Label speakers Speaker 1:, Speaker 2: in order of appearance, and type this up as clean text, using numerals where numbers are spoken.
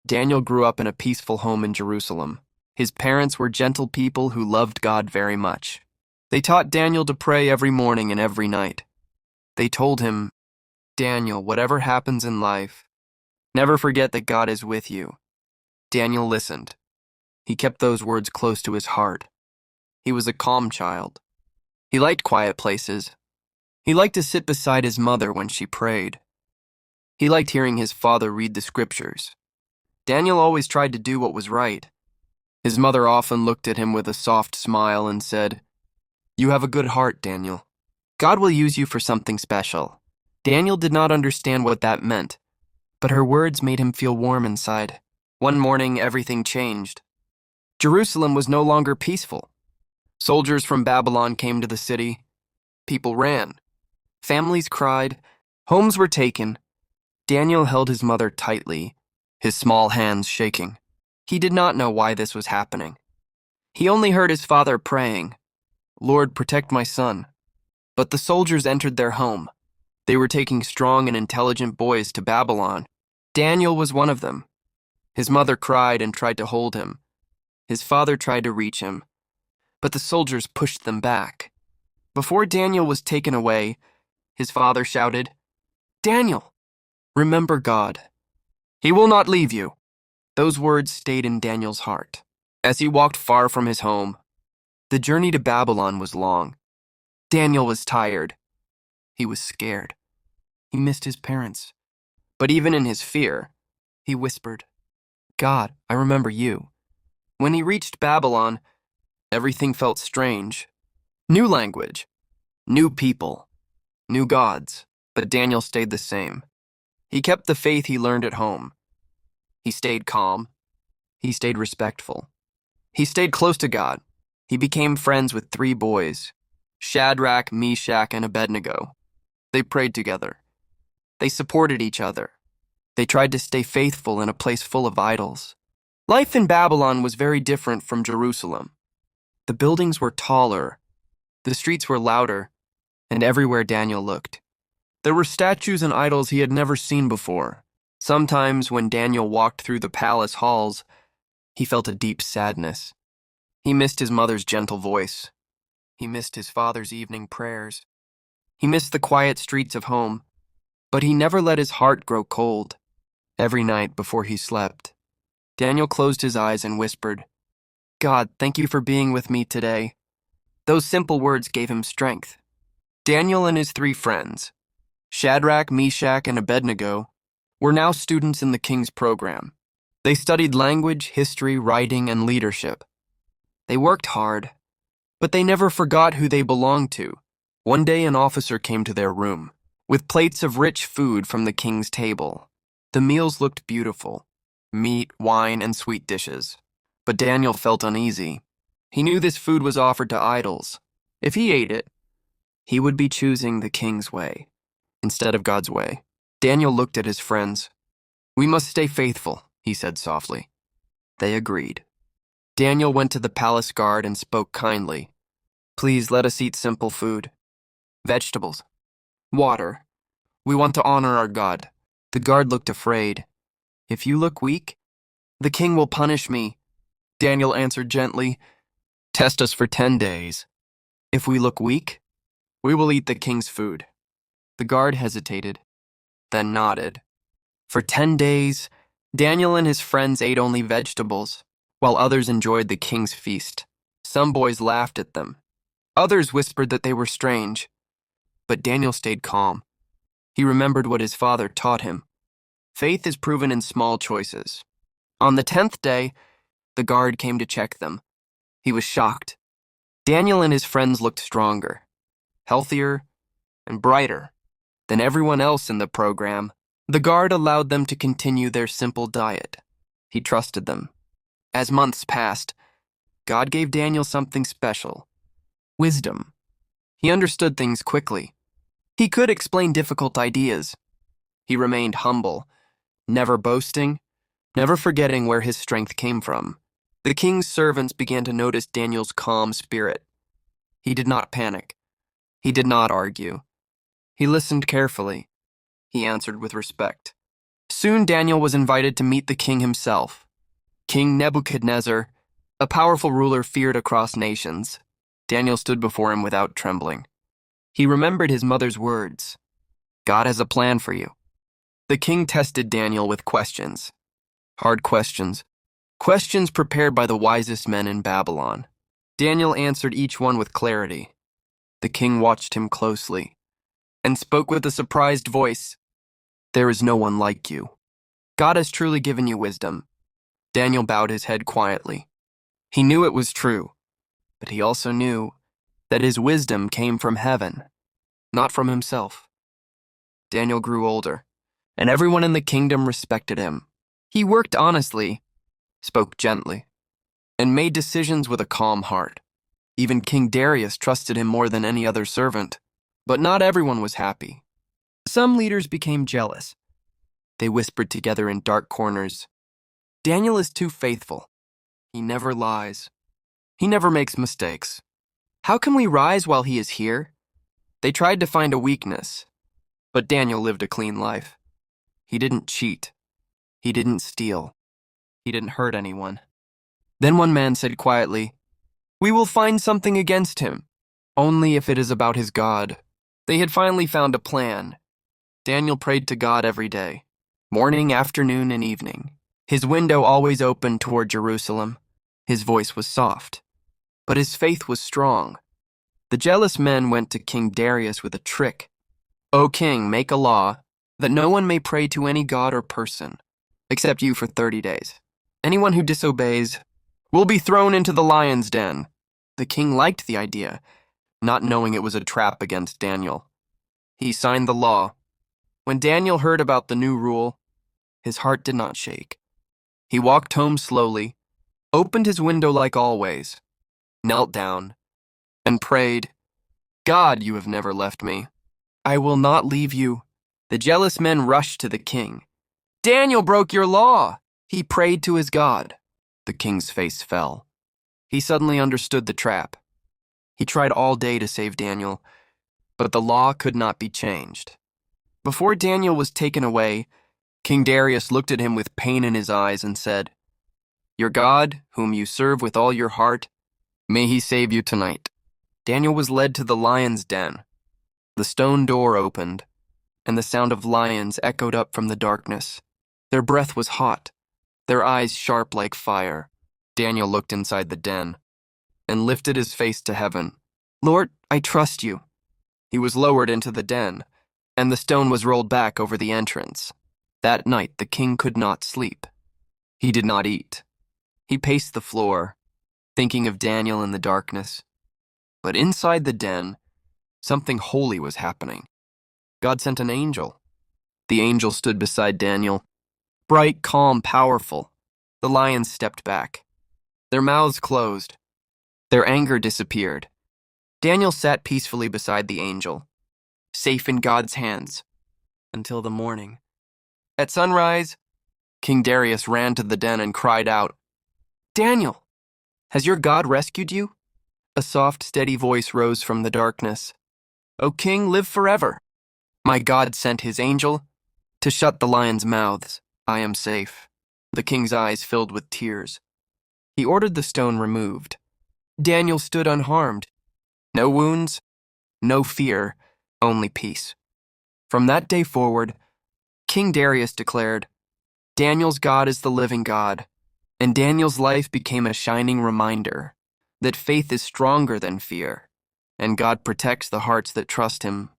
Speaker 1: Daniel grew up in a peaceful home in Jerusalem. His parents were gentle people who loved God very much. They taught Daniel to pray every morning and every night. They told him, "Daniel, whatever happens in life, never forget that God is with you." Daniel listened. He kept those words close to his heart. He was a calm child. He liked quiet places. He liked to sit beside his mother when she prayed. He liked hearing his father read the scriptures. Daniel always tried to do what was right. His mother often looked at him with a soft smile and said, "You have a good heart, Daniel. God will use you for something special." Daniel did not understand what that meant, but her words made him feel warm inside. One morning, everything changed. Jerusalem was no longer peaceful. Soldiers from Babylon came to the city. People ran. Families cried. Homes were taken. Daniel held his mother tightly, his small hands shaking. He did not know why this was happening. He only heard his father praying, "Lord, protect my son." But the soldiers entered their home. They were taking strong and intelligent boys to Babylon. Daniel was one of them. His mother cried and tried to hold him. His father tried to reach him, but the soldiers pushed them back. Before Daniel was taken away, his father shouted, "Daniel, remember God. He will not leave you." Those words stayed in Daniel's heart. As he walked far from his home, the journey to Babylon was long. Daniel was tired. He was scared. He missed his parents. But even in his fear, he whispered, "God, I remember you." When he reached Babylon, everything felt strange. New language, new people, new gods, but Daniel stayed the same. He kept the faith he learned at home. He stayed calm. He stayed respectful. He stayed close to God. He became friends with 3 boys, Shadrach, Meshach, and Abednego. They prayed together. They supported each other. They tried to stay faithful in a place full of idols. Life in Babylon was very different from Jerusalem. The buildings were taller, the streets were louder, and everywhere Daniel looked, there were statues and idols he had never seen before. Sometimes when Daniel walked through the palace halls, he felt a deep sadness. He missed his mother's gentle voice. He missed his father's evening prayers. He missed the quiet streets of home, but he never let his heart grow cold. Every night before he slept, Daniel closed his eyes and whispered, "God, thank you for being with me today." Those simple words gave him strength. Daniel and his 3 friends, Shadrach, Meshach, and Abednego, were now students in the king's program. They studied language, history, writing, and leadership. They worked hard, but they never forgot who they belonged to. One day an officer came to their room, with plates of rich food from the king's table. The meals looked beautiful, meat, wine, and sweet dishes. But Daniel felt uneasy. He knew this food was offered to idols. If he ate it, he would be choosing the king's way instead of God's way. Daniel looked at his friends. "We must stay faithful," he said softly. They agreed. Daniel went to the palace guard and spoke kindly. "Please let us eat simple food. Vegetables. Water. We want to honor our God." The guard looked afraid. "If you look weak, the king will punish me." Daniel answered gently, "Test us for 10 days. If we look weak, we will eat the king's food." The guard hesitated, then nodded. For 10 days, Daniel and his friends ate only vegetables, while others enjoyed the king's feast. Some boys laughed at them. Others whispered that they were strange. But Daniel stayed calm. He remembered what his father taught him. Faith is proven in small choices. On the 10th day, the guard came to check them. He was shocked. Daniel and his friends looked stronger, healthier, and brighter than everyone else in the program. The guard allowed them to continue their simple diet. He trusted them. As months passed, God gave Daniel something special: wisdom. He understood things quickly. He could explain difficult ideas. He remained humble, never boasting, never forgetting where his strength came from. The king's servants began to notice Daniel's calm spirit. He did not panic. He did not argue. He listened carefully. He answered with respect. Soon Daniel was invited to meet the king himself. King Nebuchadnezzar, a powerful ruler feared across nations. Daniel stood before him without trembling. He remembered his mother's words. God has a plan for you. The king tested Daniel with questions. Hard questions. Questions prepared by the wisest men in Babylon. Daniel answered each one with clarity. The king watched him closely and spoke with a surprised voice. There is no one like you. God has truly given you wisdom. Daniel bowed his head quietly. He knew it was true, but he also knew that his wisdom came from heaven, not from himself. Daniel grew older, and everyone in the kingdom respected him. He worked honestly, spoke gently, and made decisions with a calm heart. Even King Darius trusted him more than any other servant, but not everyone was happy. Some leaders became jealous. They whispered together in dark corners, Daniel is too faithful. He never lies. He never makes mistakes. How can we rise while he is here? They tried to find a weakness, but Daniel lived a clean life. He didn't cheat. He didn't steal. He didn't hurt anyone. Then one man said quietly, We will find something against him, only if it is about his God. They had finally found a plan. Daniel prayed to God every day, morning, afternoon, and evening. His window always opened toward Jerusalem. His voice was soft, but his faith was strong. The jealous men went to King Darius with a trick. O king, make a law that no one may pray to any god or person, except you for 30 days. Anyone who disobeys will be thrown into the lion's den. The king liked the idea, not knowing it was a trap against Daniel. He signed the law. When Daniel heard about the new rule, his heart did not shake. He walked home slowly, opened his window like always, knelt down, and prayed, God, you have never left me. I will not leave you. The jealous men rushed to the king. Daniel broke your law. He prayed to his God. The king's face fell. He suddenly understood the trap. He tried all day to save Daniel, but the law could not be changed. Before Daniel was taken away, King Darius looked at him with pain in his eyes and said, Your God, whom you serve with all your heart, may he save you tonight. Daniel was led to the lion's den. The stone door opened, and the sound of lions echoed up from the darkness. Their breath was hot, their eyes sharp like fire. Daniel looked inside the den and lifted his face to heaven. Lord, I trust you. He was lowered into the den, and the stone was rolled back over the entrance. That night the king could not sleep. He did not eat. He paced the floor, thinking of Daniel in the darkness. But inside the den, something holy was happening. God sent an angel. The angel stood beside Daniel, bright, calm, powerful. The lions stepped back. Their mouths closed. Their anger disappeared. Daniel sat peacefully beside the angel, safe in God's hands, until the morning. At sunrise, King Darius ran to the den and cried out, Daniel, has your God rescued you? A soft, steady voice rose from the darkness. O king, live forever. My God sent his angel to shut the lions' mouths. I am safe. The king's eyes filled with tears. He ordered the stone removed. Daniel stood unharmed. No wounds, no fear, only peace. From that day forward, King Darius declared, Daniel's God is the living God, and Daniel's life became a shining reminder that faith is stronger than fear, and God protects the hearts that trust him